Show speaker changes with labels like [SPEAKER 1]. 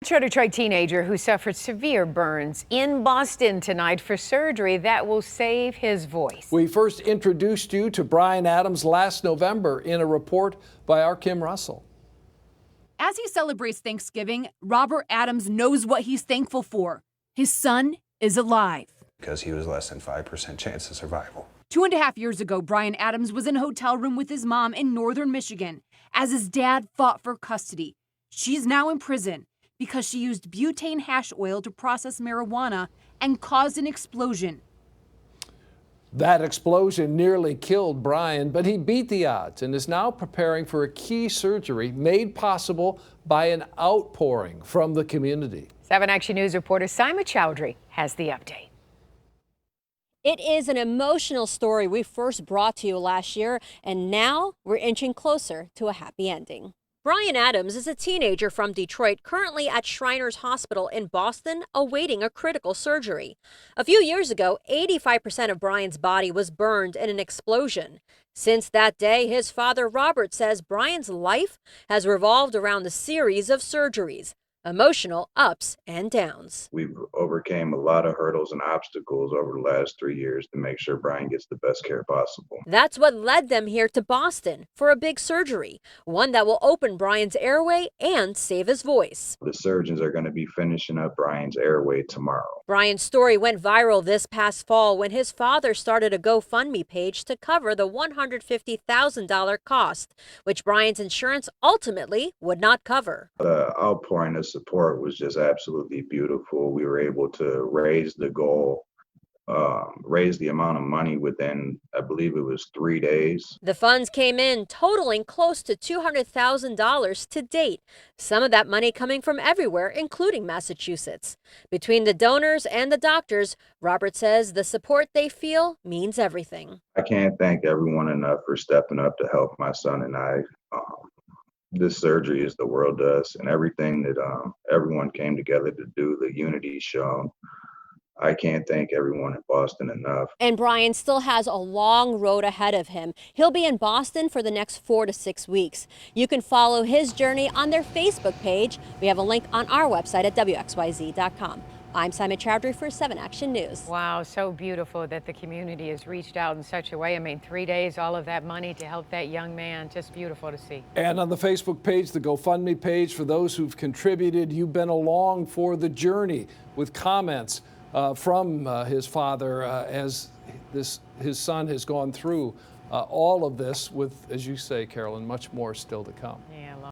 [SPEAKER 1] Detroit teenager who suffered severe burns in Boston tonight for surgery that will save his voice.
[SPEAKER 2] We first introduced you to Bryan Adams last November in a report by our Kim Russell.
[SPEAKER 3] As he celebrates Thanksgiving, Robert Adams knows what he's thankful for. His son is alive.
[SPEAKER 4] Because he was less than 5% chance of survival.
[SPEAKER 3] 2.5 years ago, Bryan Adams was in a hotel room with his mom in northern Michigan as his dad fought for custody. She's now in prison because she used butane hash oil to process marijuana and caused an explosion.
[SPEAKER 2] That explosion nearly killed Bryan, but he beat the odds and is now preparing for a key surgery made possible by an outpouring from the community.
[SPEAKER 1] 7 Action News reporter Simon Chowdhury has the update.
[SPEAKER 5] It is an emotional story we first brought to you last year, and now we're inching closer to a happy ending. Bryan Adams is a teenager from Detroit, currently at Shriners Hospital in Boston, awaiting a critical surgery. A few years ago, 85% of Bryan's body was burned in an explosion. Since that day, his father Robert says Bryan's life has revolved around a series of surgeries. Emotional ups and downs.
[SPEAKER 6] We've overcame a lot of hurdles and obstacles over the last 3 years to make sure Bryan gets the best care possible.
[SPEAKER 5] That's what led them here to Boston for a big surgery, one that will open Bryan's airway and save his voice.
[SPEAKER 6] The surgeons are going to be finishing up Bryan's airway tomorrow.
[SPEAKER 5] Bryan's story went viral this past fall when his father started a GoFundMe page to cover the $150,000 cost, which Bryan's insurance ultimately would not cover.
[SPEAKER 6] The outpouring of support was just absolutely beautiful. We were able to raise the goal, raise the amount of money within, I believe it was 3 days.
[SPEAKER 5] The funds came in totaling close to $200,000 to date, some of that money coming from everywhere, including Massachusetts. Between the donors and the doctors, Robert says the support they feel means everything.
[SPEAKER 6] I can't thank everyone enough for stepping up to help my son and I. This surgery is the world to us, and everything that everyone came together to do, the unity shown. I can't thank everyone in Boston enough.
[SPEAKER 5] And Bryan still has a long road ahead of him. He'll be in Boston for the next 4 to 6 weeks. You can follow his journey on their Facebook page. We have a link on our website at WXYZ.com. I'm Simon Chowdhury for 7 Action News.
[SPEAKER 1] Wow, so beautiful that the community has reached out in such a way. I mean, 3 days, all of that money to help that young man. Just beautiful to see.
[SPEAKER 2] And on the Facebook page, the GoFundMe page, for those who've contributed, you've been along for the journey with comments from his father as his son has gone through all of this with, as you say, Carolyn, much more still to come.
[SPEAKER 1] Yeah.